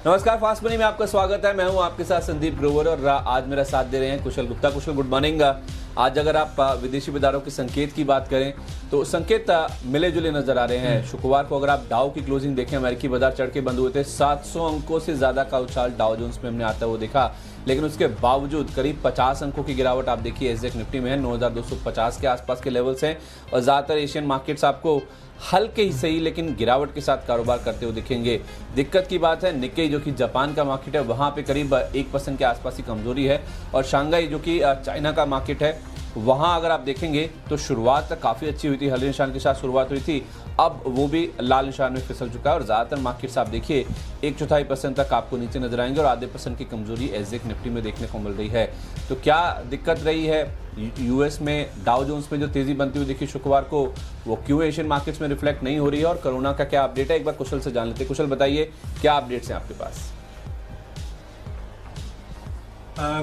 नमस्कार, fast money में आपका स्वागत है। मैं हूं आपके साथ संदीप ग्रोवर और आज मेरा साथ दे रहे हैं कुशल गुप्ता। कुशल, गुड मॉर्निंग। आज अगर आप विदेशी बाजारों के संकेत की बात करें तो संकेत मिले जुले नजर आ रहे हैं। शुक्रवार को अगर आप डाउ की क्लोजिंग देखें, अमेरिकी बाजार चढ़ के बंद हुए थे। 700 अंकों से ज्यादा का उछाल डाउ जोन्स में हमने आता हुआ देखा, लेकिन उसके बावजूद करीब 50 अंकों की गिरावट आप देखिए एसजेएक्स निफ्टी में है। 9250 के आसपास के लेवल्स हैं और ज्यादातर एशियन मार्केट्स आपको हल्के ही सही लेकिन गिरावट के साथ कारोबार करते हुए दिखेंगे। दिक्कत की बात है निक्केई जो कि जापान का मार्केट है, वहां पे करीब 1% के आसपास की कमजोरी है और शंघाई जो कि चाइना का मार्केट है, वहां अगर आप देखेंगे तो शुरुआत तक काफ़ी अच्छी हुई थी, हरे निशान के साथ शुरुआत हुई थी, अब वो भी लाल निशान में फिसल चुका है और ज़्यादातर मार्केट्स आप देखिए 1/4% तक आपको नीचे नजर आएंगे और आधे % की कमजोरी एसजेएक्स निफ्टी में देखने को मिल रही है। तो क्या दिक्कत रही है यूएस में डाउ जोन्स में जो तेजी बनती हुई देखी शुक्रवार को, वो क्यों एशियन मार्केट्स में रिफ्लेक्ट नहीं हो रही है और कोरोना का क्या अपडेट है, एक बार कुशल से जान लेते हैं। कुशल, बताइए क्या अपडेट्स हैं आपके पास?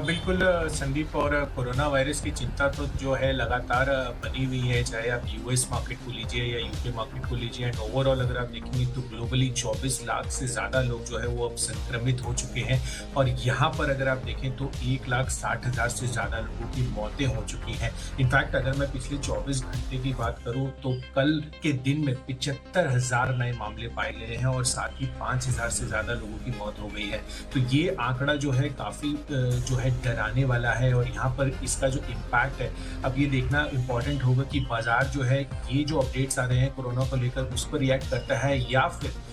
बिल्कुल संदीप, और कोरोना वायरस की चिंता तो जो है लगातार बनी हुई है, चाहे आप यूएस मार्केट को लीजिए या यूके मार्केट को लीजिए। एंड ओवरऑल अगर आप देखेंगे तो ग्लोबली 24 लाख से ज़्यादा लोग जो है वो अब संक्रमित हो चुके हैं और यहाँ पर अगर आप देखें तो 1,60,000 से ज़्यादा लोगों की मौतें हो चुकी हैं। इनफैक्ट अगर मैं पिछले 24 घंटे की बात करूँ तो कल के दिन में 75,000 नए मामले पाए गए हैं और साथ ही 5,000 से ज़्यादा लोगों की मौत हो गई है। तो ये आंकड़ा जो है काफ़ी जो है डराने वाला है और यहाँ पर इसका जो इम्पैक्ट है, अब ये देखना इम्पोर्टेंट होगा कि बाजार जो है ये जो अपडेट्स आ रहे हैं कोरोना को लेकर उस पर रिएक्ट करता है या फिर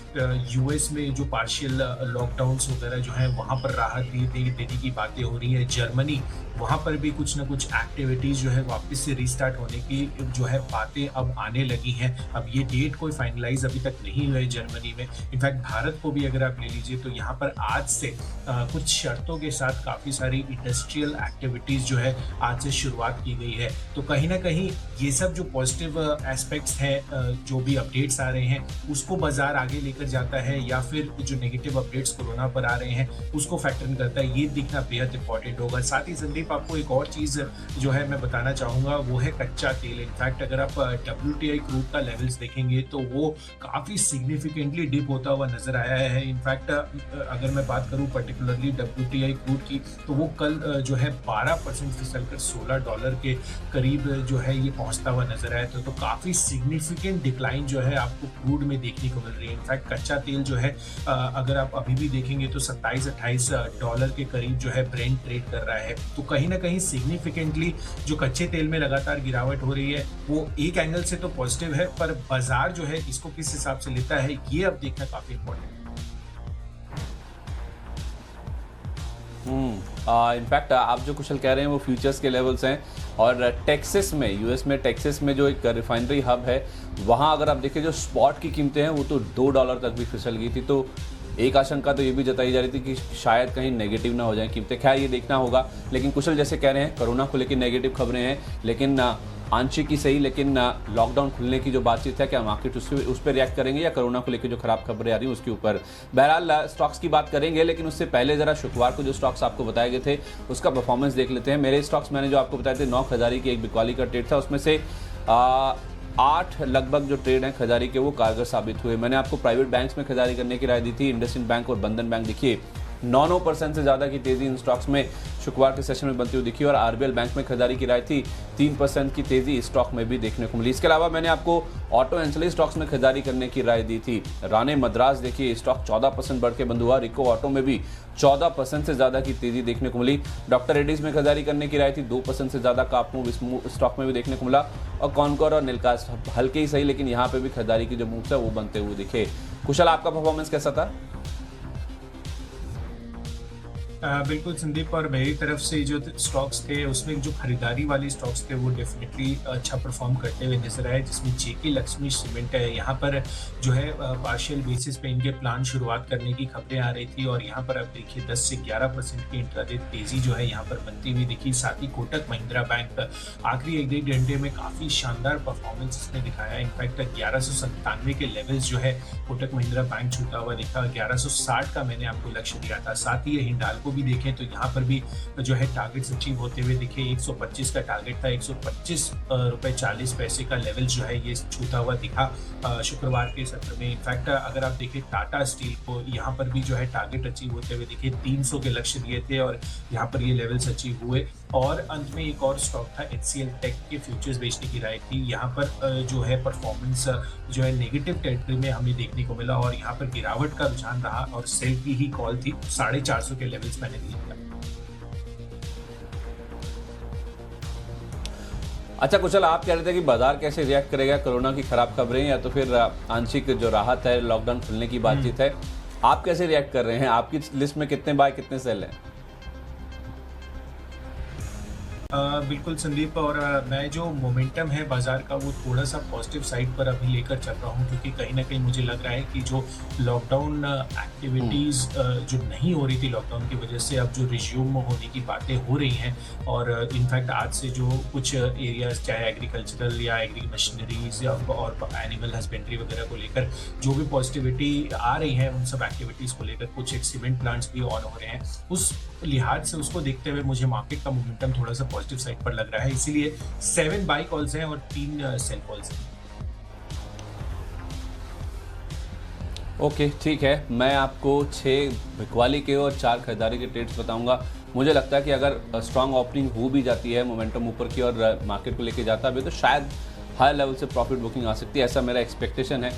यूएस में जो पार्शियल लॉकडाउन्स वगैरह जो है वहाँ पर राहत देने की बातें हो रही है। जर्मनी, वहाँ पर भी कुछ ना कुछ एक्टिविटीज़ जो है वापस से रीस्टार्ट होने की जो है बातें अब आने लगी हैं। अब ये डेट कोई फाइनलाइज अभी तक नहीं हुआ है जर्मनी में। इनफैक्ट भारत को भी अगर आप ले लीजिए तो यहाँ पर आज से कुछ शर्तों के साथ काफ़ी सारी इंडस्ट्रियल एक्टिविटीज़ जो है आज से शुरुआत की गई है। तो कहीं ना कहीं ये सब जो पॉजिटिव एस्पेक्ट्स हैं, जो भी अपडेट्स आ रहे हैं उसको बाजार आगे लेकर जाता है या फिर जो नेगेटिव अपडेट्स कोरोना पर आ रहे हैं उसको फैक्टर इन करता है, ये दिखना बेहद इंपॉर्टेंट होगा। साथ ही संदीप, आपको एक और चीज़ जो है मैं बताना चाहूँगा, वो है कच्चा तेल। इनफैक्ट अगर आप WTI क्रूड का लेवल्स देखेंगे तो वो काफ़ी सिग्निफिकेंटली डिप होता हुआ नजर आया है। इनफैक्ट अगर मैं बात करूँ पर्टिकुलरली WTI क्रूड की तो वो कल जो है 12% फिसलकर $16 के करीब जो है ये पहुँचता हुआ नजर आया। तो काफ़ी सिग्निफिकेंट डिक्लाइन जो है आपको क्रूड में देखने को मिल रही है। इनफैक्ट कच्चा तेल जो है अगर आप अभी भी देखेंगे तो $27-28 के करीब जो है ब्रेंट ट्रेड कर रहा है। तो कहीं ना कहीं सिग्निफिकेंटली जो कच्चे तेल में लगातार गिरावट हो रही है वो एक एंगल से तो पॉजिटिव है, पर बाजार जो है इसको किस हिसाब से लेता है ये अब देखना काफी इंपॉर्टेंट है। इनफैक्ट आप जो कुशल कह रहे हैं वो फ्यूचर्स के लेवल्स हैं और टेक्सास में, यूएस में टेक्सास में जो एक रिफाइनरी हब है, वहाँ अगर आप देखिए जो स्पॉट की कीमतें हैं वो तो $2 तक भी फिसल गई थी। तो एक आशंका तो ये भी जताई जा रही थी कि शायद कहीं नेगेटिव ना हो जाए कीमतें। खैर ये देखना होगा, लेकिन कुशल जैसे कह रहे हैं कोरोना को लेकर नेगेटिव खबरें हैं, लेकिन आंशिक ही सही, लेकिन लॉकडाउन खुलने की जो बातचीत है, क्या मार्केट उस पर रिएक्ट करेंगे या कोरोना को लेकर जो खराब खबरें आ रही हैं उसके ऊपर? बहरहाल स्टॉक्स की बात करेंगे, लेकिन उससे पहले जरा शुक्रवार को जो स्टॉक्स आपको बताए गए थे उसका परफॉर्मेंस देख लेते हैं। मेरे स्टॉक्स मैंने जो आपको बताए थे 9 खजारी की एक बिकवाली का ट्रेड था, उसमें से 8 लगभग जो ट्रेड हैं खजारी के वो कारगर साबित हुए। मैंने आपको प्राइवेट बैंक्स में खजारी करने की राय दी थी, इंडसइंड बैंक और बंधन बैंक। देखिए 9% से ज़्यादा की तेज़ी इन स्टॉक्स में शुक्रवार के सेशन में बनती हुई दिखी और आरबीएल बैंक में खरीदारी की राय थी, 3% की तेज़ी इस स्टॉक में भी देखने को मिली। इसके अलावा मैंने आपको ऑटो एंसिलरी स्टॉक्स में खरीदारी करने की राय दी थी। राणे मद्रास देखिए स्टॉक 14% बढ़ के बंद हुआ। रिको ऑटो में भी 14% से ज़्यादा की तेज़ी देखने को मिली। डॉक्टर रेड्डीज में खरीदारी करने की राय थी, 2% से ज़्यादा का मूव इस स्टॉक में भी देखने को मिला और कॉनकोर और नीलकास्ट हल्के ही सही, लेकिन यहाँ पर भी खरीदारी की जो मूव्स है वो बनते हुए दिखे। कुशल, आपका परफॉर्मेंस कैसा था? बिल्कुल संदीप, और मेरी तरफ से जो स्टॉक्स थे उसमें जो खरीदारी वाले स्टॉक्स थे वो डेफिनेटली अच्छा परफॉर्म करते हुए नजर आए, जिसमें जेके लक्ष्मी सीमेंट है। यहाँ पर जो है पार्शियल बेसिस पे इनके प्लान शुरुआत करने की खबरें आ रही थी और यहाँ पर आप देखिए 10 से 11% की इंट्राडे तेजी जो है यहाँ पर बनती हुई दिखी। साथ ही कोटक महिंद्रा बैंक आखिरी 1-1 घंटे में काफी शानदार परफॉर्मेंस इसने दिखाया। इनफैक्ट 1197 के लेवल्स जो है कोटक महिंद्रा बैंक छूता हुआ दिखा। 1160 का मैंने आपको लक्ष्य दिया था। साथ ही हिंडाल्को को भी देखें तो यहाँ पर भी जो है टारगेट्स अचीव होते हुए दिखे। 125 का टारगेट था, 125 रुपए 40 पैसे का लेवल जो है ये छूता हुआ दिखा शुक्रवार के सत्र में। इनफैक्ट अगर आप देखें टाटा स्टील को, यहाँ पर भी जो है टारगेट अचीव होते हुए दिखे। 300 के लक्ष्य दिए थे और यहाँ पर ये लेवल्स अचीव हुए। और अंत में एक और स्टॉक था HCL टेक के फ्यूचर्स बेचने की राय थी। यहाँ पर जो है परफॉर्मेंस जो है नेगेटिव टेरिटरी में हमें देखने को मिला और यहाँ पर गिरावट का रुझान रहा और सेल की ही कॉल थी। 450 के लेवल्स मैंने दिए थे। अच्छा कुशल, आप कह रहे थे कि बाजार कैसे रिएक्ट करेगा, कोरोना की खराब खबरें या तो फिर आंशिक जो राहत है, लॉकडाउन खुलने की बातचीत है, आप कैसे रिएक्ट कर रहे हैं? आपकी लिस्ट में कितने बाय कितने सेल हैं? बिल्कुल संदीप, और मैं जो मोमेंटम है बाजार का वो थोड़ा सा पॉजिटिव साइड पर अभी लेकर चल रहा हूँ, क्योंकि कहीं ना कहीं मुझे लग रहा है कि जो लॉकडाउन एक्टिविटीज़ जो नहीं हो रही थी लॉकडाउन की वजह से, अब जो रिज्यूम होने की बातें हो रही हैं और इनफैक्ट आज से जो कुछ एरियाज चाहे एग्रीकल्चरल या एग्री मशीनरीज या और एनिमल हस्बेंड्री वगैरह को लेकर जो भी पॉजिटिविटी आ रही है, उन सब एक्टिविटीज़ को लेकर कुछ एक सीमेंट प्लांट्स भी ऑन हो रहे हैं। उस लिहाज से उसको देखते हुए मुझे मार्केट का मोमेंटम थोड़ा सा पॉजिटिव साइड पर लग रहा है, इसीलिए 7 बाई कॉल्स हैं और 3 सेल कॉल्स हैं। ओके ठीक है, मैं आपको 6 बिकवाली के और 4 खरीदारी के ट्रेड्स बताऊंगा। मुझे लगता है कि अगर स्ट्रांग ओपनिंग हो भी जाती है, मोमेंटम ऊपर की और मार्केट को लेके जाता है तो शायद हाई लेवल से प्रॉफिट बुकिंग आ सकती है, ऐसा मेरा एक्सपेक्टेशन है।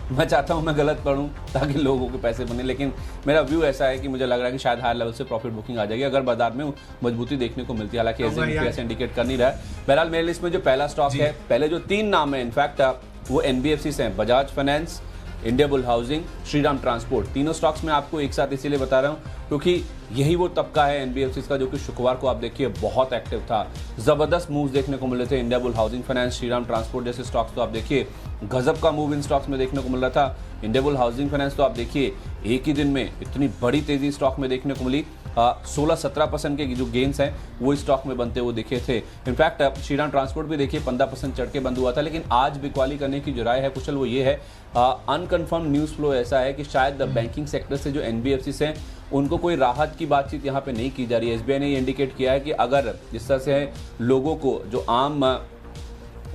मैं चाहता हूं मैं गलत पढ़ूं ताकि लोगों के पैसे बने, लेकिन मेरा व्यू ऐसा है कि मुझे लग रहा है कि शायद हाई लेवल से प्रॉफिट बुकिंग आ जाएगी अगर बाजार में मजबूती देखने को मिलती है। हालांकि ऐसे इंडिकेट कर नहीं रहा है। बहरहाल मेरे लिस्ट में जो पहला स्टॉक है, पहले जो 3 नाम है इनफैक्ट वो NBFCs हैं, Bajaj finance, Indiabulls housing, Shriram transport. तीनों स्टॉक्स मैं आपको एक साथ इसीलिए बता रहा हूं क्योंकि यही वो तबका है NBFCs का जो कि शुक्रवार को आप देखिए बहुत एक्टिव था। जबरदस्त मूव्स देखने को मिल रहे थे। Indiabulls housing finance, Shriram transport जैसे स्टॉक्स तो आप देखिए गजब का मूव इन स्टॉक्स में देखने को मिल रहा था। इंडियाबुल हाउसिंग फाइनेंस तो आप देखिए एक ही दिन में इतनी बड़ी तेजी स्टॉक में देखने को मिली। 16-17% के जो गेन्स हैं वो इस स्टॉक में बनते हुए दिखे थे। इनफैक्ट श्रीराम ट्रांसपोर्ट भी देखिए 15% चढ़ के बंद हुआ था। लेकिन आज बिकवाली करने की जो राय है कुशल वो ये है, अनकन्फर्म न्यूज़ फ्लो ऐसा है कि शायद बैंकिंग सेक्टर से जो NBFCs हैं उनको कोई राहत की बातचीत यहाँ पे नहीं की जा रही है। SBI ने ये इंडिकेट किया है कि अगर जिस तरह से लोगों को जो आम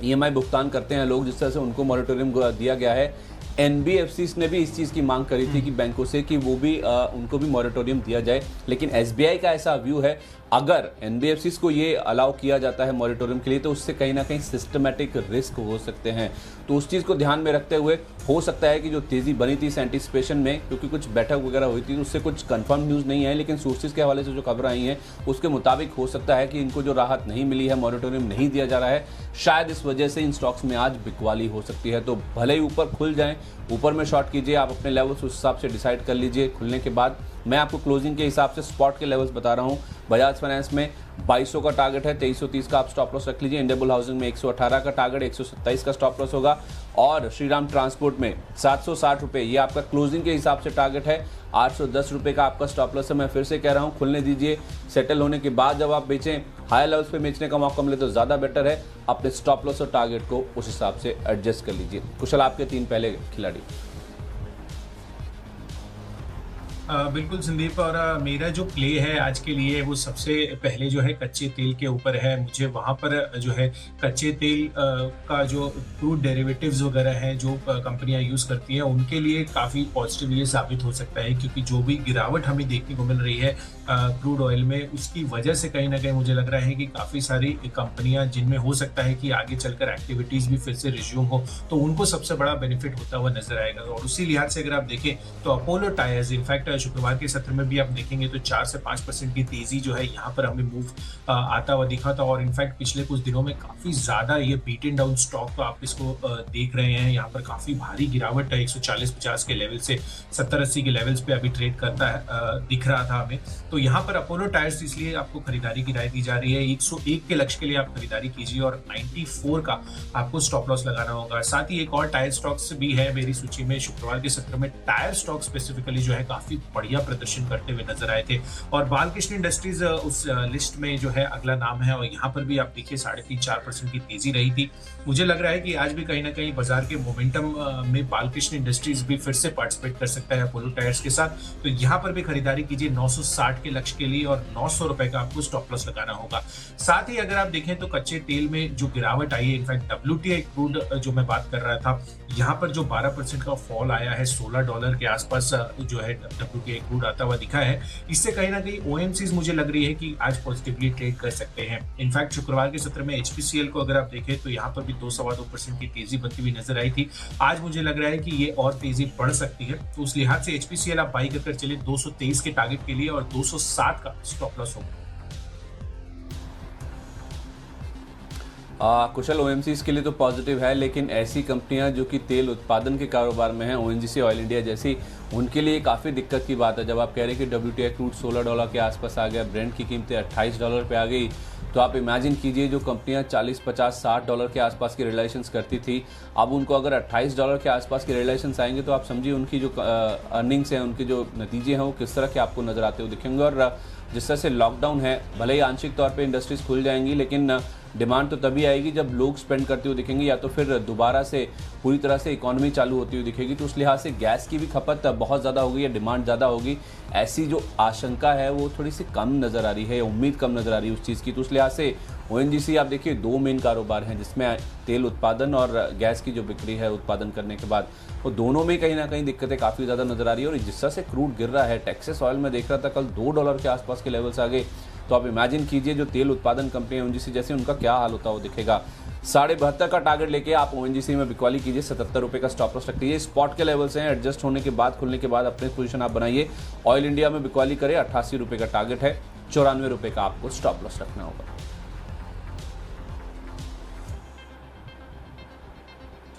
EMI भुगतान करते हैं लोग, जिस तरह से उनको मॉरेटोरियम दिया गया है, NBFCs ने भी इस चीज़ की मांग करी थी कि बैंकों से कि वो भी उनको भी मॉरेटोरियम दिया जाए। लेकिन SBI का ऐसा व्यू है अगर NBFCs को ये अलाउ किया जाता है मॉरेटोरियम के लिए तो उससे कहीं ना कहीं सिस्टमेटिक रिस्क हो सकते हैं। तो उस चीज़ को ध्यान में रखते हुए हो सकता है कि जो तेज़ी बनी थी इस एंटिसिपेशन में, क्योंकि कुछ बैठक वगैरह हुई थी उससे कुछ कंफर्म न्यूज़ नहीं है, लेकिन सोर्सेज के हवाले से जो खबर आई हैं उसके मुताबिक हो सकता है कि इनको जो राहत नहीं मिली है, मॉरेटोरियम नहीं दिया जा रहा है, शायद इस वजह से इन स्टॉक्स में आज बिकवाली हो सकती है। तो भले ही ऊपर खुल जाएं, ऊपर में शॉर्ट कीजिए, आप अपने लेवल्स उस हिसाब से डिसाइड कर लीजिए खुलने के बाद। मैं आपको क्लोजिंग के हिसाब से स्पॉट के लेवल्स बता रहा हूं। बजाज फाइनेंस में 2200 का टारगेट है, 2330 का आप स्टॉप लॉस रख लीजिए। इंडियाबुल हाउसिंग में 118 का टारगेट, 127 का स्टॉप लॉस होगा। और श्रीराम ट्रांसपोर्ट में 760 रुपये ये आपका क्लोजिंग के हिसाब से टारगेट है। 810 रुपये का आपका स्टॉप लॉस है। मैं फिर से कह रहा हूँ खुलने दीजिए, सेटल होने के बाद जब आप बेचें, हाई लेवल्स पे बेचने का मौका मिले तो ज़्यादा बेटर है। अपने स्टॉप लॉस और टारगेट को उस हिसाब से एडजस्ट कर लीजिए। कुशल, आपके 3 पहले खिलाड़ी। बिल्कुल संदीप, और मेरा जो प्ले है आज के लिए वो सबसे पहले जो है कच्चे तेल के ऊपर है। मुझे वहाँ पर जो है कच्चे तेल का जो क्रूड डेरिवेटिव्स वगैरह हैं जो कंपनियां यूज़ करती हैं उनके लिए काफ़ी पॉजिटिव ये साबित हो सकता है, क्योंकि जो भी गिरावट हमें देखने को मिल रही है क्रूड ऑयल में, उसकी वजह से कहीं ना कहीं मुझे लग रहा है कि काफ़ी सारी कंपनियां जिनमें हो सकता है कि आगे चलकर एक्टिविटीज़ भी फिर से रिज्यूम हो, तो उनको सबसे बड़ा बेनिफिट होता हुआ नजर आएगा। और उसी लिहाज से अगर आप देखें तो अपोलो टायर्स, इनफैक्ट शुक्रवार के सत्र में भी आप देखेंगे तो 4 से 5% की तेजी जो है यहाँ पर हमें मूव आता हुआ दिखा था। और इनफैक्ट पिछले कुछ दिनों में काफी ज्यादा ये बीटन डाउन स्टॉक तो आप इसको देख रहे हैं, यहाँ पर काफी भारी गिरावट है। 140-50 के लेवल से 70-80 के लेवल्स पे अभी ट्रेड करता है दिख रहा था हमें। तो यहाँ पर अपोलो टायर्स इसलिए आपको खरीदारी की राय दी जा रही है। 101 के लक्ष्य के लिए आप खरीदारी कीजिए और 94 का आपको स्टॉप लॉस लगाना होगा। साथ ही एक और टायर स्टॉक्स भी है मेरी सूची में। शुक्रवार के सत्र में टायर स्टॉक स्पेसिफिकली जो है काफी बढ़िया प्रदर्शन करते हुए नजर आए थे। और बालकृष्ण इंडस्ट्रीज उस लिस्ट में जो है अगला नाम है, और यहाँ पर भी आप देखिए 3.5-4% की तेजी रही थी। मुझे लग रहा है कि आज भी कहीं ना कहीं बाजार के मोमेंटम में बालकृष्ण इंडस्ट्रीज भी फिर से पार्टिसिपेट कर सकता है अपोलो टायर्स के साथ। तो यहाँ पर भी खरीदारी कीजिए 960 के लक्ष्य के लिए, और 900 रुपए का आपको स्टॉप लॉस लगाना होगा। साथ ही अगर आप देखें तो कच्चे तेल में जो गिरावट आई है, इनफैक्ट WTI क्रूड जो मैं बात कर रहा था, यहाँ पर जो 12% का फॉल आया है, $16 के आसपास जो है WTI क्रूड आता हुआ दिखा है। इससे कहीं ना कहीं OMCs मुझे लग रही है कि आज पॉजिटिवली ट्रेड कर सकते हैं। इनफैक्ट शुक्रवार के सत्र में HPCL को अगर आप देखें तो यहाँ पर भी 2-2.25% की तेजी बनती हुई नजर आई थी। आज मुझे लग रहा है कि ये और तेजी बढ़ सकती है, तो उस लिहाज से HPCL आप बाई कर चले 223 के टारगेट के लिए, और 260 का स्टॉप लॉस होगा। कुशल, OMCs के लिए तो पॉजिटिव है, लेकिन ऐसी कंपनियां जो कि तेल उत्पादन के कारोबार में हैं, ONGC ऑयल इंडिया जैसी, उनके लिए काफ़ी दिक्कत की बात है। जब आप कह रहे हैं कि WTI क्रूड $16 के आसपास आ गया, ब्रेंट की कीमतें $28 पे आ गई, तो आप इमेजिन कीजिए जो कंपनियां 40, 50, $60 के आसपास की रियलाइजेशंस करती थी, अब उनको अगर $28 के आसपास की रियलाइजेशंस आएंगे तो आप समझिए उनकी जो अर्निंग्स हैं, उनके जो नतीजे हैं, वो किस तरह के आपको नज़र आते हुए दिखेंगे। और जिस तरह से लॉकडाउन है, भले ही आंशिक तौर पे इंडस्ट्रीज खुल जाएंगी, लेकिन डिमांड तो तभी आएगी जब लोग स्पेंड करते हुए दिखेंगे, या तो फिर दोबारा से पूरी तरह से इकोनॉमी चालू होती हुई दिखेगी। तो उस लिहाज से गैस की भी खपत बहुत ज़्यादा होगी या डिमांड ज़्यादा होगी, ऐसी जो आशंका है वो थोड़ी सी कम नज़र आ रही है, उम्मीद कम नज़र आ रही है उस चीज़ की। तो उस लिहाज से ONGC आप देखिए 2 मेन कारोबार हैं जिसमें तेल उत्पादन और गैस की जो बिक्री है उत्पादन करने के बाद, वो दोनों में कहीं ना कहीं दिक्कतें काफ़ी ज़्यादा नज़र आ रही है। और जिस तरह से क्रूड गिर रहा है, टेक्सास ऑयल में देख रहा था कल $2 के आसपास के लेवल्स आ गए, तो आप इमेजिन कीजिए जो तेल उत्पादन कंपनी है ONGC जैसे, उनका क्या हाल होता वो दिखेगा। 72.5 का टारगेट लेके आप ONGC में बिकवाली कीजिए, 77 रुपये का स्टॉप लॉस रख दीजिए। स्पॉट के लेवल्स हैं, एडजस्ट होने के बाद खुलने के बाद अपने पोजीशन आप बनाइए। ऑयल इंडिया में बिकवाली करें, 88 रुपये का टारगेट है, 94 रुपये का आपको स्टॉप लॉस रखना होगा।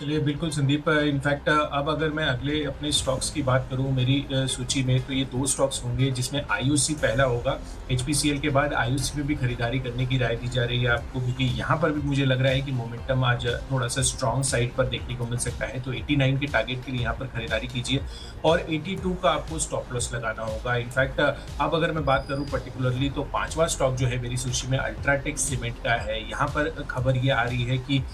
चलिए बिल्कुल संदीप, इनफैक्ट अब अगर मैं अगले अपने स्टॉक्स की बात करूं मेरी सूची में, तो ये 2 स्टॉक्स होंगे जिसमें IOC पहला होगा। HPCL के बाद IOC में भी खरीदारी करने की राय दी जा रही है आपको, क्योंकि यहाँ पर भी मुझे लग रहा है कि मोमेंटम आज थोड़ा सा स्ट्रॉन्ग साइड पर देखने को मिल सकता है। तो 89 के टारगेट के लिए यहाँ पर खरीदारी कीजिए, और 82 का आपको स्टॉप लॉस लगाना होगा। इनफैक्ट अब अगर मैं बात करूँ पर्टिकुलरली, तो 5वां स्टॉक जो है मेरी सूची में अल्ट्राटेक सीमेंट का है। यहाँ पर खबर ये आ रही है कि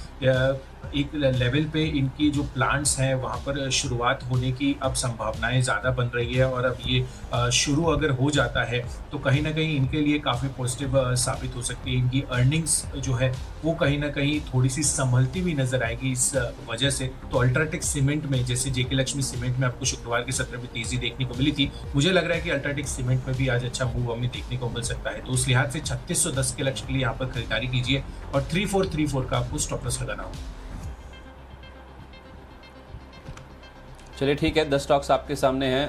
एक लेवल पे इनकी जो प्लांट्स हैं वहाँ पर शुरुआत होने की अब संभावनाएं ज़्यादा बन रही है, और अब ये शुरू अगर हो जाता है तो कहीं ना कहीं इनके लिए काफ़ी पॉजिटिव साबित हो सकती है। इनकी अर्निंग्स जो है वो कहीं ना कहीं थोड़ी सी संभलती हुई नजर आएगी इस वजह से। तो अल्ट्राटेक सीमेंट में, जैसे जेके लक्ष्मी सीमेंट में आपको शुक्रवार के सत्र में तेजी देखने को मिली थी, मुझे लग रहा है कि अल्ट्राटेक सीमेंट में भी आज अच्छा मूव हमें देखने को मिल सकता है। तो उस लिहाज से 3610 के लक्ष्य के लिए यहाँ पर खरीदारी कीजिए, और 3434 का आपको स्टॉप लॉस लगाना होगा। चलिए ठीक है, 10 स्टॉक्स आपके सामने हैं।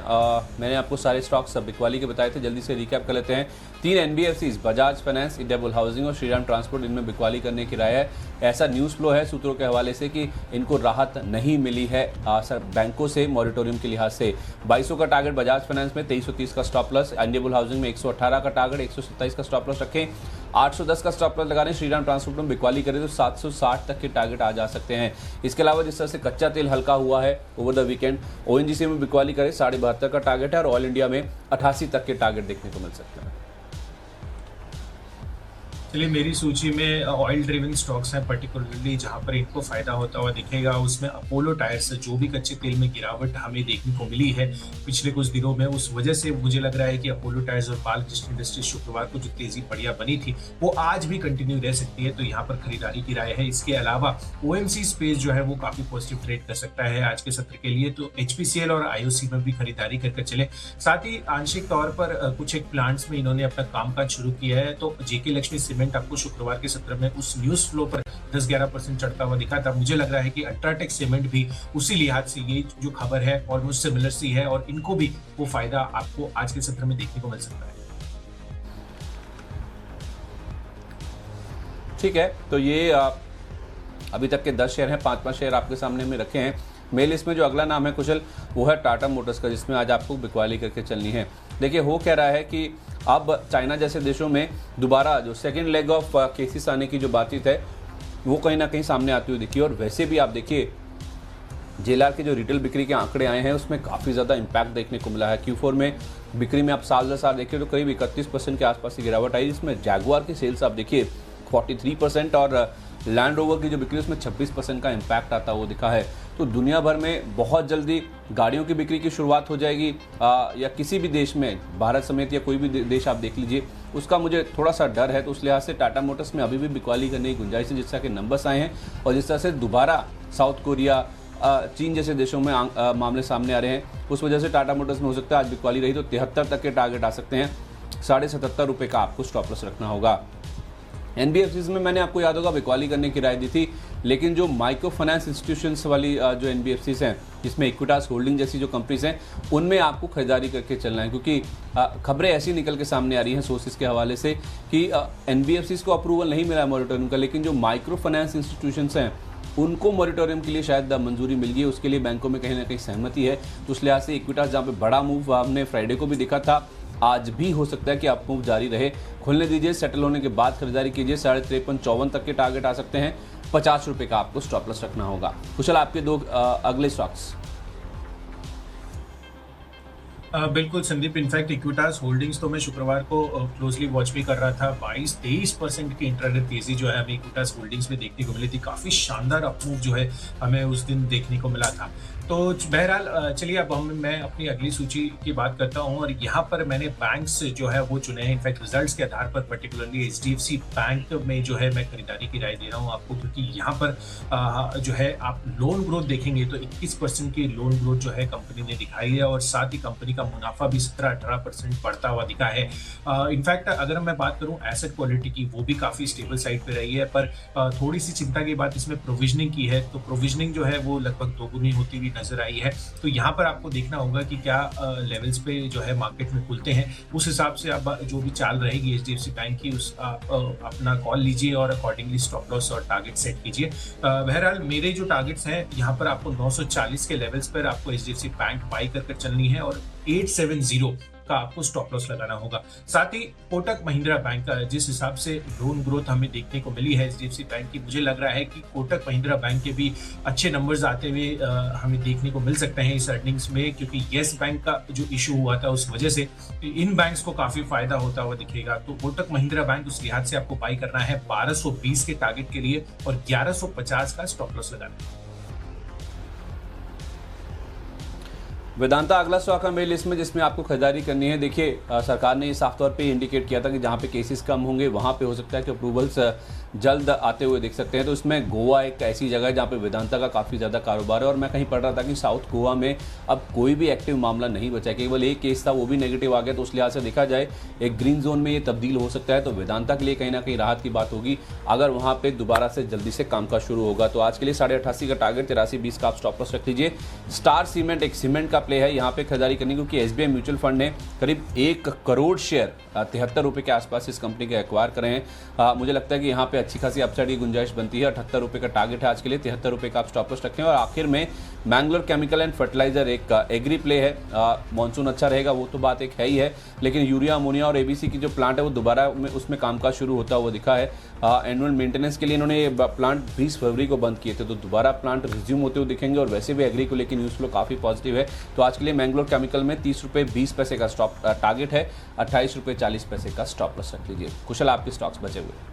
मैंने आपको सारे स्टॉक्स बिकवाली के बताए थे, जल्दी से रिकैप कर लेते हैं। 3 NBFCs, Bajaj finance, Indiabulls housing और श्रीराम ट्रांसपोर्ट, इनमें बिकवाली करने की राय है। ऐसा न्यूज़ फ्लो है सूत्रों के हवाले से कि इनको राहत नहीं मिली है सर बैंकों से मॉरिटोरियम के लिहाज से। 2200 का टारगेट बजाज फाइनेंस में, 2330 का स्टॉप लॉस। इंडियाबुल हाउसिंग में 118 का टारगेट, 127 का स्टॉप लॉस रखें। 810 का स्टॉप लॉस लगा रहे हैं। श्रीराम ट्रांसपोर्ट में बिकवाली करें तो 760 तक के टारगेट आ जा सकते हैं। इसके अलावा जिस तरह से कच्चा तेल हल्का हुआ है ओवर द वीकेंड, ONGC में बिकवाली करें, 72.5 का टारगेट है, और ऑयल इंडिया में 88 तक के टारगेट देखने को मिल सकते हैं। चलिए मेरी सूची में ऑयल ड्रिवन स्टॉक्स हैं पर्टिकुलरली, जहां पर इनको फायदा होता हुआ दिखेगा। उसमें अपोलो टायर्स, जो भी कच्चे तेल में गिरावट हमें देखने को मिली है पिछले कुछ दिनों में, उस वजह से मुझे लग रहा है कि अपोलो टायर्स और बालकृष्ण इंडस्ट्रीज शुक्रवार को जो तेजी बढ़िया बनी थी वो आज भी कंटिन्यू रह सकती है, तो यहाँ पर खरीदारी की राय है। इसके अलावा OMC स्पेस जो है वो काफी पॉजिटिव ट्रेड कर सकता है आज के सत्र के लिए, तो HPCL और IOC में भी खरीदारी करके चले। साथ ही आंशिक तौर पर कुछ एक प्लांट्स में इन्होंने अपना कामकाज शुरू किया है, तो जेके लक्ष्मी सीमेंट आपको शुक्रवार के सत्र में उस न्यूज फ्लो पर 10-11% चढ़ता हुआ दिखा था। मुझे लग रहा है कि अल्ट्राटेक सीमेंट भी उसी लिहाज से ये जो खबर है ऑलमोस्ट सिमिलर सी है, और इनको भी वो फायदा आपको आज के सत्र में देखने को मिल सकता है। ठीक है, तो ये अभी तक के 10 शेयर हैं, 5 शेयर आपके सामने में रखे हैं। मेल लिस्ट में जो अगला नाम है कुशल, वो है टाटा मोटर्स का, जिसमें आज आपको बिकवाली करके चलनी है। देखिए हो क्या रहा है कि अब चाइना जैसे देशों में दोबारा जो सेकेंड लेग ऑफ केसेस आने की जो बातचीत है वो कहीं ना कहीं सामने आती हुई दिखी। और वैसे भी आप देखिए जेएलआर के जो रिटेल बिक्री के आंकड़े आए हैं उसमें काफ़ी ज़्यादा इम्पैक्ट देखने को मिला है। Q4 में बिक्री में आप साल दर साल देखिए तो करीब 31% के आसपास की गिरावट आई, जिसमें जैगुआर की सेल्स आप देखिए 43% और लैंड रोवर की जो बिक्री उसमें 26% का इम्पैक्ट आता वो दिखा है। तो दुनिया भर में बहुत जल्दी गाड़ियों की बिक्री की शुरुआत हो जाएगी या किसी भी देश में, भारत समेत या कोई भी देश आप देख लीजिए, उसका मुझे थोड़ा सा डर है। तो उस लिहाज से टाटा मोटर्स में अभी भी बिकवाली करने की गुंजाइश है। जिस तरह के नंबर्स आए हैं और जिस तरह से दोबारा साउथ कोरिया, चीन जैसे देशों में मामले सामने आ रहे हैं, उस वजह से टाटा मोटर्स में हो सकता है आज बिकवाली रही तो 73 तक के टारगेट आ सकते हैं। 77.5 रुपये का आपको स्टॉप लॉस रखना होगा। एनबीएफसीज में मैंने आपको याद होगा बिकवाली करने की राय दी थी, लेकिन जो माइक्रो फाइनेंस इंस्टीट्यूशंस वाली जो एनबीएफसीज हैं, जिसमें इक्विटास होल्डिंग जैसी जो कंपनीज हैं, उनमें आपको खरीदारी करके चलना है, क्योंकि खबरें ऐसी निकल के सामने आ रही हैं सोर्सेज के हवाले से कि एनबीएफसीज को अप्रूवल नहीं मिला है मॉरिटोरियम का, लेकिन जो माइक्रो फाइनेंस इंस्टीट्यूशंस हैं उनको मॉरिटोरियम के लिए शायद मंजूरी मिल गई है। उसके लिए बैंकों में कहीं ना कहीं सहमति है। तो उस लिहाज से इक्विटास जहाँ पे बड़ा मूव हमने फ्राइडे को भी देखा था, आज भी हो सकता है कि अप मूव जारी रहे। खुलने दीजिए, सेटल होने के बाद खरीदारी कीजिए। 53-54 तक के टारगेट आ सकते हैं। 50 रुपये का आपको स्टॉप लॉस रखना होगा। कुशल, आपके दो अगले स्टॉक्स। बिल्कुल संदीप, इनफैक्ट इक्विटास होल्डिंग्स तो मैं शुक्रवार को क्लोजली वॉच भी कर रहा था। 22-23% की इंट्राडे तेजी जो है हमें इक्विटास होल्डिंग्स में देखने को मिली थी। काफ़ी शानदार अपमूव जो है हमें उस दिन देखने को मिला था। तो बहरहाल चलिए अब मैं अपनी अगली सूची की बात करता हूं, और यहाँ पर मैंने बैंक्स जो है वो चुने हैं। इनफैक्ट रिजल्ट्स के आधार पर पर्टिकुलरली एचडीएफसी बैंक में जो है मैं खरीदारी की राय दे रहा हूँ आपको, क्योंकि यहाँ पर जो है आप लोन ग्रोथ देखेंगे तो 21% की लोन ग्रोथ जो है कंपनी ने दिखाई है, और साथ ही कंपनी का मुनाफा भी 17-18% बढ़ता हुआ दिखा है। इनफैक्ट अगर मैं बात करूँ एसेट क्वालिटी की, वो भी काफ़ी स्टेबल साइड पर रही है, पर थोड़ी सी चिंता की बात इसमें प्रोविजनिंग की है। तो प्रोविजनिंग जो है वो लगभग दोगुनी होती हुई नजर आई है। तो यहाँ पर आपको देखना होगा कि क्या लेवल्स पे जो है मार्केट में खुलते हैं, उस हिसाब से अब जो भी चाल रहेगी एचडीएफसी बैंक की उस अपना कॉल लीजिए और अकॉर्डिंगली स्टॉप लॉस और टारगेट सेट कीजिए। बहरहाल मेरे जो टारगेट्स हैं यहाँ पर आपको 940 के लेवल्स पर आपको एचडीएफसी बैंक बाई कर चलनी है, और 870 का आपको स्टॉप लॉस लगाना होगा। साथ ही कोटक महिंद्रा बैंक का जिस हिसाब से लोन ग्रोथ हमें देखने को मिली है एचडीएफसी बैंक की, मुझे लग रहा है कि कोटक महिंद्रा बैंक के भी अच्छे नंबर्स आते हुए हमें देखने को मिल सकते हैं इस अर्निंग्स में, क्योंकि येस बैंक का जो इशू हुआ था उस वजह से इन बैंक्स को काफी फायदा होता हुआ दिखेगा। तो कोटक महिंद्रा बैंक उस लिहाज से आपको बाई करना है 1220 के टारगेट के लिए और 1150 का स्टॉप लॉस लगाना है। वेदांता अगला स्टॉक है मेरी लिस्ट में जिसमें आपको खरीदारी करनी है। देखिए सरकार ने ये साफ तौर पे इंडिकेट किया था कि जहाँ पे केसेस कम होंगे वहाँ पे हो सकता है कि अप्रूवल्स जल्द आते हुए देख सकते हैं। तो इसमें गोवा एक ऐसी जगह है जहाँ पे वेदांता का काफ़ी ज़्यादा कारोबार है, और मैं कहीं पढ़ रहा था कि साउथ गोवा में अब कोई भी एक्टिव मामला नहीं बचा है, केवल एक केस था वो भी नेगेटिव आ गया। तो उस लिहाज से देखा जाए एक ग्रीन जोन में ये तब्दील हो सकता है। तो वेदांता के लिए कहीं ना कहीं राहत की बात होगी अगर वहाँ पर दोबारा से जल्दी से कामकाज शुरू होगा। तो आज के लिए 88.5 का टारगेट, 83.20 का आप स्टॉप लॉस रख लीजिए। स्टार सीमेंट एक सीमेंट का प्ले है, यहाँ पे खरीदारी करनी, क्योंकि एसबीआई म्यूचुअल फंड ने करीब 1 करोड़ शेयर 73 रुपये के आसपास इस कंपनी के एक्वायर करे हैं। मुझे लगता है कि यहाँ पे अच्छी खासी अपसाइड की गुंजाइश बनती है। 78 रुपये का टारगेट है आज के लिए, 73 रुपये का आप स्टॉप लॉस रखें। और आखिर में मैंगलोर केमिकल एंड फर्टिलाइजर एक एग्री प्ले है। मानसून अच्छा रहेगा वो तो बात एक है ही है, लेकिन यूरिया अमोनिया और एबीसी की जो प्लांट है वो दोबारा उसमें कामकाज शुरू होता हुआ दिखा है। एनुअल मेंटेनेंस के लिए इन्होंने प्लांट 20 फरवरी को बंद किए थे, तो दोबारा प्लांट रिज्यूम होते हुए दिखेंगे। और वैसे भी एग्री को लेकर न्यूज़ फ्लो काफ़ी पॉजिटिव है। तो आज के लिए मैंगलोर केमिकल में 30 रुपये 20 पैसे का स्टॉप टारगेट है, 28 रुपये 40 पैसे का स्टॉप लॉस रख लीजिए। कुशल, आपके स्टॉक्स बचे हुए?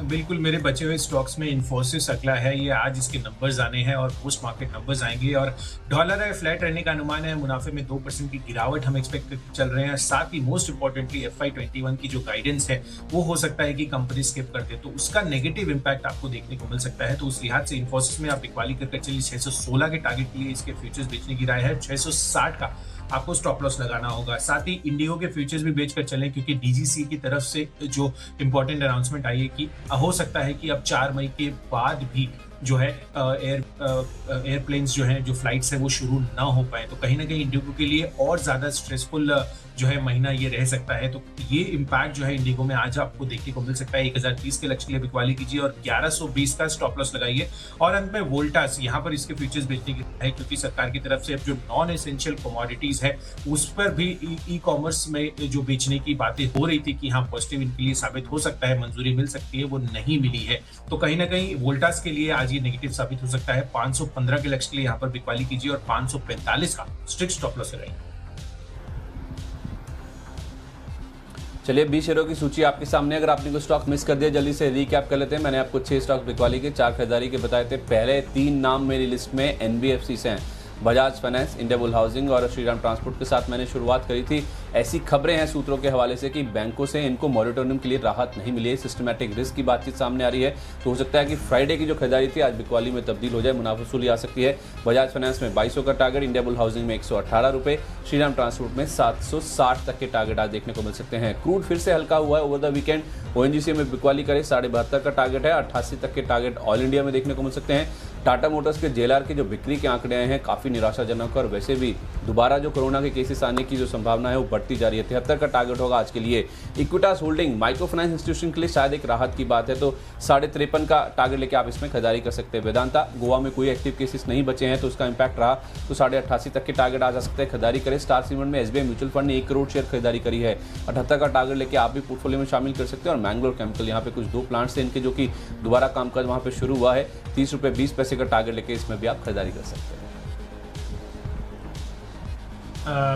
बिल्कुल, मेरे बचे हुए स्टॉक्स में इन्फोसिस अगला है। ये आज इसके नंबर्स आने हैं और पोस्ट मार्केट नंबर्स आएंगे, और डॉलर है फ्लैट रहने का अनुमान है। मुनाफे में 2% की गिरावट हम एक्सपेक्ट करके चल रहे हैं। साथ ही मोस्ट इंपॉर्टेंटली FY21 की जो गाइडेंस है वो हो सकता है कि कंपनी स्किप कर दे, तो उसका नेगेटिव इंपैक्ट आपको देखने को मिल सकता है। तो उस लिहाज से इन्फोसिस में आप बिकवाली करके चलिए। 616 के टारगेट के लिए इसके फ्यूचर्स बेचने की राय है। 660 का आपको स्टॉप लॉस लगाना होगा। साथ ही इंडिगो के फ्यूचर्स भी बेचकर चलें, क्योंकि डीजीसी की तरफ से जो इंपॉर्टेंट अनाउंसमेंट आई है कि हो सकता है कि अब 4 मई के बाद भी जो है एयरप्लेन्स जो हैं, जो फ्लाइट्स है वो शुरू ना हो पाए। तो कहीं ना कहीं इंडिगो के लिए और ज़्यादा स्ट्रेसफुल जो है महीना ये रह सकता है। तो ये इम्पैक्ट जो है इंडिगो में आज आपको देखने को मिल सकता है। 1030 के लक्ष्य के लिए बिकवाली कीजिए और 1120 का स्टॉप लॉस लगाइए। और अंत में वोल्टास, यहाँ पर इसके फ्यूचर्स बेचने की है, क्योंकि सरकार की तरफ से अब जो नॉन एसेंशियल कमोडिटीज है उस पर भी ई कॉमर्स में जो बेचने की बातें हो रही थी कि हाँ पॉजिटिव इनके लिए साबित हो सकता है, मंजूरी मिल सकती है, वो नहीं मिली है। तो कहीं ना कहीं वोल्टास के लिए आज आज ये नेगेटिव साबित हो सकता है। 515 के लक्ष्य के लिए यहाँ पर बिकवाली कीजिए और 545 का स्ट्रिक्ट स्टॉप लॉस लगाइए। चलिए 20 शेयरों की सूची आपके सामने। अगर आपने कोई स्टॉक मिस कर दिया जल्दी से रिकैप कर लेते हैं। मैंने आपको 6 स्टॉक बिकवाली के 4 खरीदारी के बताए थे। पहले 3 नाम मेरी लिस्ट में एनबीएफसी से हैं, बजाज फाइनेंस, इंडियाबुल हाउसिंग और श्रीराम ट्रांसपोर्ट के साथ मैंने शुरुआत करी थी। ऐसी खबरें हैं सूत्रों के हवाले से कि बैंकों से इनको मॉरिटोरियम के लिए राहत नहीं मिली है, सिस्टमैटिक रिस्क की बातचीत सामने आ रही है। तो हो सकता है कि फ्राइडे की जो खरीदारी थी आज बिकवाली में तब्दील हो जाए, मुनाफा वसूली आ सकती है। बजाज फाइनेंस में 2200 का टारगेट, इंडियाबुल हाउसिंग में 118 रुपये, श्रीराम ट्रांसपोर्ट में 760 तक के टारगेट आज देखने को मिल सकते हैं। क्रूड फिर से हल्का हुआ है ओवर द वीकेंड। ओएनजीसी में बिकवाली करे 72.5 का टारगेट है, 88 तक के टारगेट ऑल इंडिया में देखने को मिल सकते हैं। टाटा मोटर्स के जेएलआर के जो बिक्री के आंकड़े आए हैं काफ़ी निराशाजनक और वैसे भी दोबारा जो कोरोना के केसेस आने की जो संभावना है वो बढ़ती जा रही है। 73 का टारगेट होगा आज के लिए। Equitas holding micro finance institution के लिए शायद एक राहत की बात है, तो 53.5 का टारगेट लेके आप इसमें खरीदारी कर सकते हैं। वेदांता, गोवा में कोई एक्टिव केसेस नहीं बचे हैं तो उसका इंपैक्ट रहा, तो 88.5 तक के टारगेट आ जा सकते हैं, खरीदारी करें। स्टार सीमेंट में एसबीआई म्यूचुअल फंड ने 1 करोड़ शेयर खरीदारी करी है, 78 का टारगेट लेके आप भी पोर्टफोलियो में शामिल कर सकते हैं। और मैंगलोर केमिकल, यहाँ पे कुछ 2 प्लांट्स थे इनके जो कि दोबारा कामकाज वहाँ पे शुरू हुआ है, 30 रुपये 20 पैसे का टारगेट लेके इसमें भी आप खरीदारी कर सकते हैं।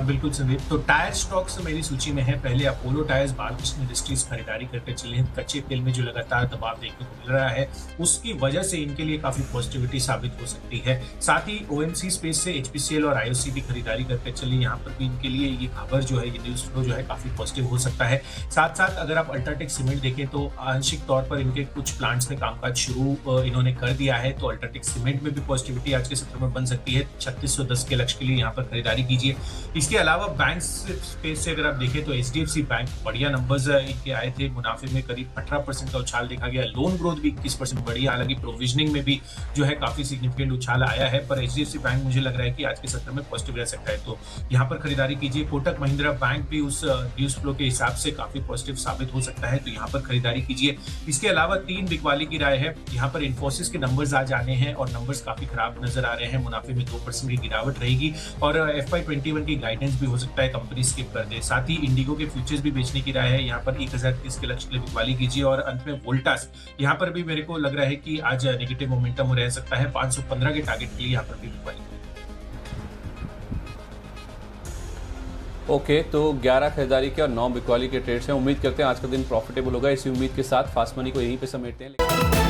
बिल्कुल संदीप। तो टायर स्टॉक्स मेरी सूची में है। पहले अपोलो टायर्स, बालकृष्ण इंडस्ट्रीज खरीदारी करके चले हैं। कच्चे तेल में जो लगातार दबाव देखने को मिल रहा है उसकी वजह से इनके लिए काफी पॉजिटिविटी साबित हो सकती है। साथ ही ओएमसी स्पेस से एचपीसीएल और आईओसी भी खरीदारी करके चले, यहाँ पर भी इनके लिए ये खबर जो है, ये न्यूज फ्लो जो है काफी पॉजिटिव हो सकता है। साथ साथ अगर आप अल्ट्राटेक सीमेंट देखें तो आंशिक तौर पर इनके कुछ प्लांट्स में कामकाज शुरू इन्होंने कर दिया है, तो अल्ट्राटेक सीमेंट में भी पॉजिटिविटी आज के सत्र में बन सकती है। 3610 के लक्ष्य के लिए यहाँ पर खरीदारी कीजिए। इसके अलावा बैंक स्पेस से अगर आप देखें तो एचडीएफसी बैंक, बढ़िया नंबर्स इनके आए थे। मुनाफे में करीब 18% का उछाल देखा गया। लोन ग्रोथ भी 21% बढ़ी, हालांकि प्रोविजनिंग में भी जो है काफी सिग्निफिकेंट उछाल आया है, पर एचडीएफसी बैंक मुझे लग रहा है कि आज के सत्र में पॉजिटिव रह सकता है, तो यहाँ पर खरीदारी कीजिए। कोटक महिंद्रा बैंक भी उस न्यूज फ्लो के हिसाब से काफी पॉजिटिव साबित हो सकता है, तो यहाँ पर खरीदारी कीजिए। इसके अलावा 3 बिकवाली की राय है। यहाँ पर इन्फोसिस के नंबर्स आज आने हैं और नंबर्स काफी खराब नजर आ रहे हैं। मुनाफे में 2% की गिरावट रहेगी और FY21 की गाइडेंस भी हो सकता है कंपनी स्किप कर दे। साथ ही इंडिगो के फ्यूचर्स भी बेचने की राय है। यहाँ पर 1030 के लक्ष्य के लिए बिकवाली कीजिए। और अंत में वोल्टास, यहाँ पर भी मेरे को लग रहा है कि आज नेगेटिव मोमेंटम रह सकता है। 515 के टारगेट के लिए यहाँ पर भी बिकवाली। ओके, तो 11 खरीदारी के और 9 बिकवाली के ट्रेड्स हैं। उम्मीद करते हैं आज का दिन प्रॉफिटेबल होगा। इसी उम्मीद के साथ फास्ट मनी को यहीं पे समेटते हैं।